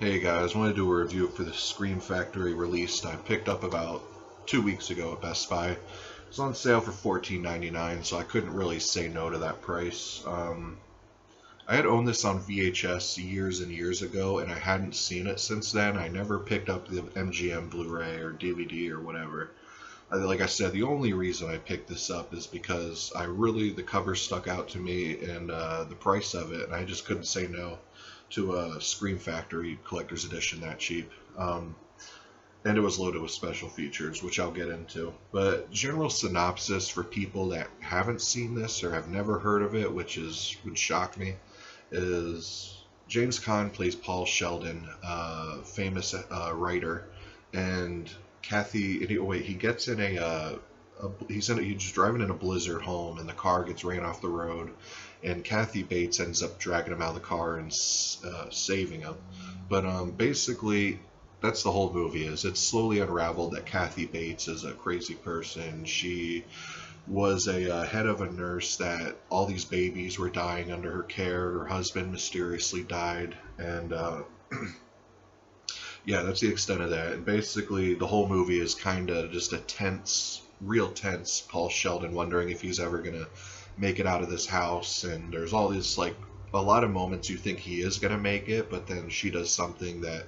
Hey guys, I want to do a review for the Scream Factory release I picked up about 2 weeks ago at Best Buy. It was on sale for $14.99, so I couldn't really say no to that price. I had owned this on VHS years and years ago, and I hadn't seen it since then. I never picked up the MGM Blu-ray or DVD or whatever. Like I said, the only reason I picked this up is because the cover stuck out to me and the price of it, and I just couldn't say no to a Scream Factory Collector's Edition that cheap. And it was loaded with special features, which I'll get into. But general synopsis for people that haven't seen this or have never heard of it, would shock me, is James Caan plays Paul Sheldon, famous writer, and he gets in he's just driving in a Blizzard home, and the car gets ran off the road, and Kathy Bates ends up dragging him out of the car and saving him. But basically, that's the whole movie. It's slowly unraveled that Kathy Bates is a crazy person. She was a head of a nurse that all these babies were dying under her care. Her husband mysteriously died, and yeah, that's the extent of that. And basically, the whole movie is kind of just a real tense Paul Sheldon wondering if he's ever gonna make it out of this house. And there's all these, like, a lot of moments you think he is gonna make it, but then she does something that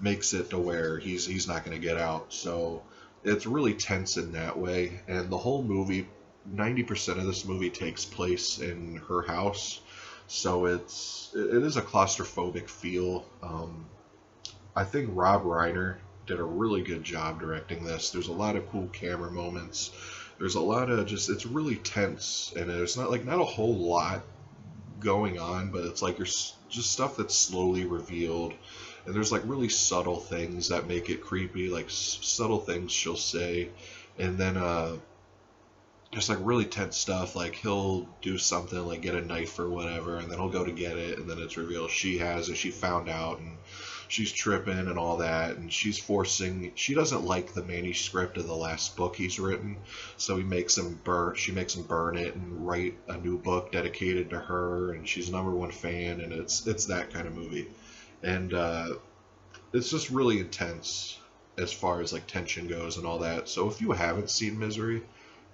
makes it to where he's not gonna get out. So it's really tense in that way. And the whole movie, 90% of this movie takes place in her house, so it is a claustrophobic feel. I think Rob Reiner did a really good job directing this. There's a lot of cool camera moments. There's a lot of it's really tense, and there's not a whole lot going on, but it's like there's just stuff that's slowly revealed, and there's like really subtle things that make it creepy, like subtle things she'll say, and then just like really tense stuff, like he'll do something like get a knife or whatever, and then he'll go to get it, and then it's revealed she has it, she found out, and she's tripping and all that, and she doesn't like the manuscript of the last book he's written, so she makes him burn it and write a new book dedicated to her, and she's #1 fan, and it's that kind of movie. And it's just really intense as far as like tension goes and all that. So if you haven't seen Misery,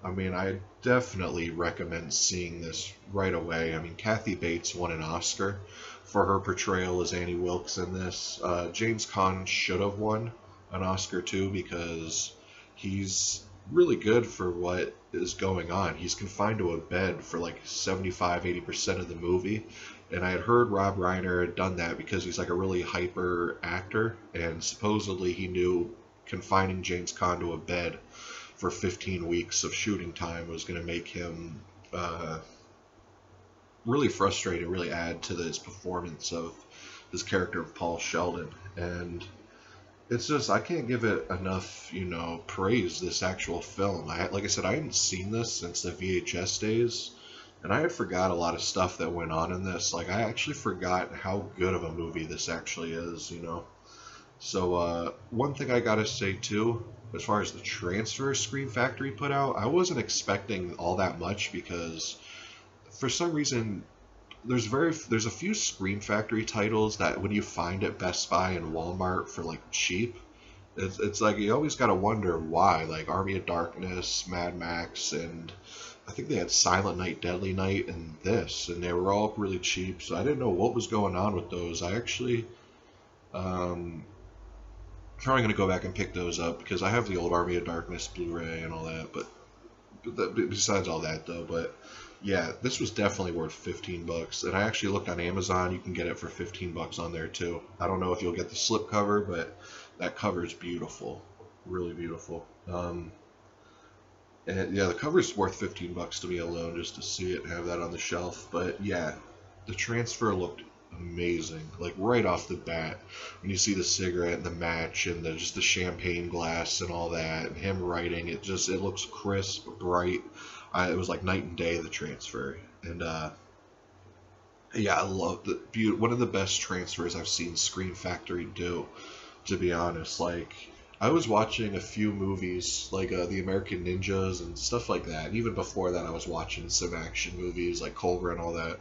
I mean, I definitely recommend seeing this right away. I mean, Kathy Bates won an Oscar for her portrayal as Annie Wilkes in this. James Caan should have won an Oscar too, because he's really good for what is going on. He's confined to a bed for like 75-80% of the movie, and I had heard Rob Reiner had done that because he's like a really hyper actor, and supposedly he knew confining James Caan to a bed for 15 weeks of shooting time was going to make him really frustrated, really add to his performance of his character of Paul Sheldon. And it's just, I can't give it enough, praise, this actual film. Like I said, I hadn't seen this since the VHS days, and I had forgot a lot of stuff that went on in this. Like, I actually forgot how good of a movie this actually is, So, one thing I gotta say too, as far as the transfer Scream Factory put out, I wasn't expecting all that much, because for some reason there's a few Scream Factory titles that when you find at Best Buy and Walmart for like cheap, it's like you always gotta wonder why. Like Army of Darkness, Mad Max, and I think they had Silent Night, Deadly Night, and this, and they were all really cheap, so I didn't know what was going on with those. I actually probably going to go back and pick those up, because I have the old Army of Darkness Blu-ray and all that, but besides all that though, but yeah, this was definitely worth 15 bucks, and I actually looked on Amazon, you can get it for 15 bucks on there too. I don't know if you'll get the slipcover, but that cover is beautiful, really beautiful. And yeah, the cover's worth 15 bucks to me alone, just to see it and have that on the shelf. But yeah, the transfer looked amazing, like right off the bat, when you see the cigarette and the match and just the champagne glass and all that, and him writing it, it looks crisp, bright. It was like night and day, the transfer. And yeah, I love one of the best transfers I've seen Scream Factory do, to be honest. Like, I was watching a few movies like the American Ninjas and stuff like that, and even before that I was watching some action movies like Cobra and all that.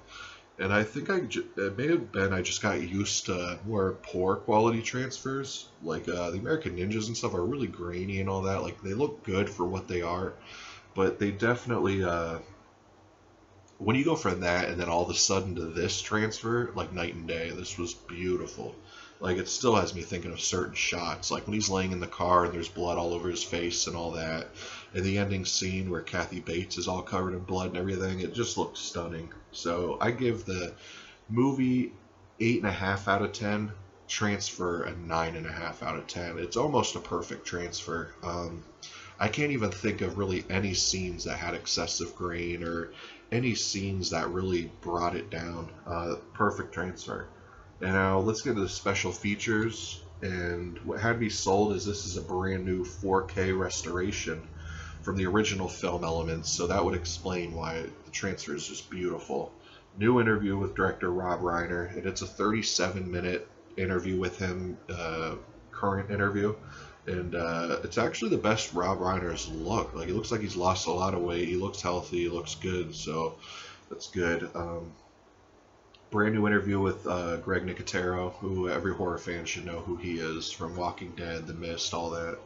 And I think it may have been I just got used to more poor quality transfers. Like the American Ninjas and stuff are really grainy and all that. Like they look good for what they are, but they definitely when you go from that and then all of a sudden to this transfer, like night and day. This was beautiful. Like it still has me thinking of certain shots, like when he's laying in the car and there's blood all over his face and all that, and the ending scene where Kathy Bates is all covered in blood and everything. It just looks stunning. So I give the movie 8.5 out of 10. Transfer a 9.5 out of 10. It's almost a perfect transfer. I can't even think of really any scenes that had excessive grain or any scenes that really brought it down. Perfect transfer. And now let's get into the special features. And what had me sold is this is a brand new 4K restoration from the original film elements, so that would explain why the transfer is just beautiful. New interview with director Rob Reiner, and it's a 37-minute interview with him, current interview. And it's actually the best Rob Reiner's look. Like, he looks like he's lost a lot of weight. He looks healthy. He looks good. So that's good. Brand new interview with Greg Nicotero, who every horror fan should know who he is from Walking Dead, The Mist, all that.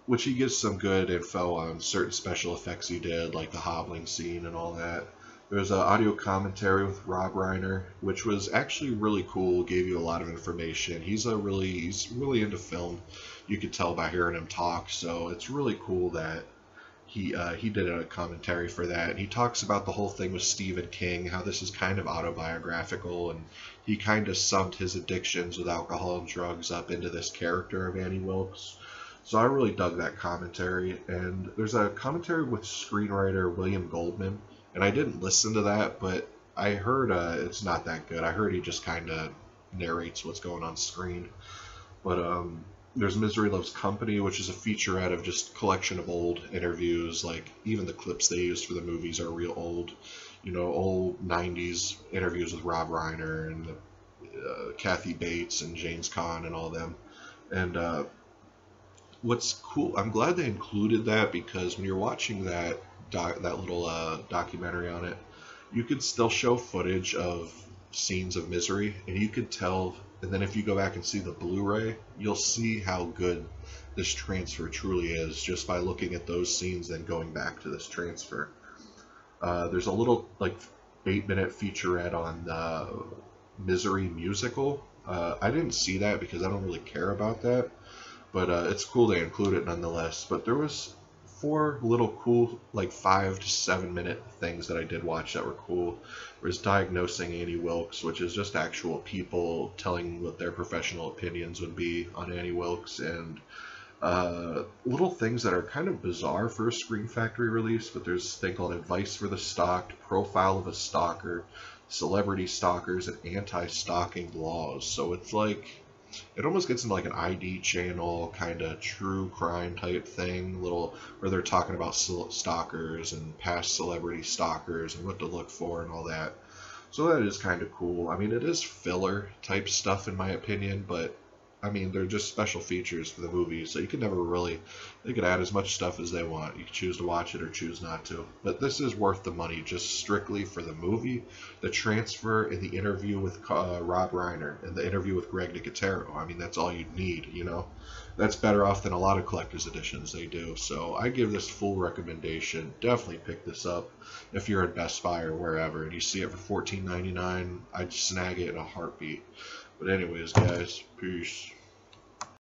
Which he gives some good info on certain special effects he did, like the hobbling scene and all that. There's an audio commentary with Rob Reiner, which was actually really cool. Gave you a lot of information. He's really into film. You could tell by hearing him talk. So it's really cool that he did a commentary for that. And he talks about the whole thing with Stephen King, how this is kind of autobiographical, and he kind of summed his addictions with alcohol and drugs up into this character of Annie Wilkes. So I really dug that commentary. And there's a commentary with screenwriter William Goldman. And I didn't listen to that, but I heard it's not that good. I heard he just kind of narrates what's going on screen. But there's Misery Loves Company, which is a featurette of just collection of old interviews. Like, even the clips they used for the movies are real old. You know, old 90s interviews with Rob Reiner and Kathy Bates and James Caan and all them. And what's cool, I'm glad they included that, because when you're watching that little documentary on it, you could still show footage of scenes of Misery, and you could tell. And then if you go back and see the Blu-ray, you'll see how good this transfer truly is just by looking at those scenes, then going back to this transfer. There's a little like 8-minute featurette on the Misery musical. I didn't see that because I don't really care about that, but it's cool they include it nonetheless. But there was 4 little cool, like 5 to 7 minute things that I did watch that were cool. There was Diagnosing Annie Wilkes, which is just actual people telling what their professional opinions would be on Annie Wilkes, and little things that are kind of bizarre for a Scream Factory release, but there's this thing called Advice for the Stalked, Profile of a Stalker, Celebrity Stalkers, and Anti-Stalking Laws. So it's like, it almost gets into like an ID channel kind of true crime type thing, little where they're talking about stalkers and past celebrity stalkers and what to look for and all that. So that is kind of cool. I mean, it is filler type stuff in my opinion, but I mean, they're just special features for the movie, so you can never really, they could add as much stuff as they want. You can choose to watch it or choose not to. But this is worth the money just strictly for the movie, the transfer, and the interview with Rob Reiner, and the interview with Greg Nicotero. I mean, that's all you need, you know? That's better off than a lot of collector's editions they do. So I give this full recommendation. Definitely pick this up if you're at Best Buy or wherever, and you see it for $14.99. I'd snag it in a heartbeat. But anyways, guys, peace.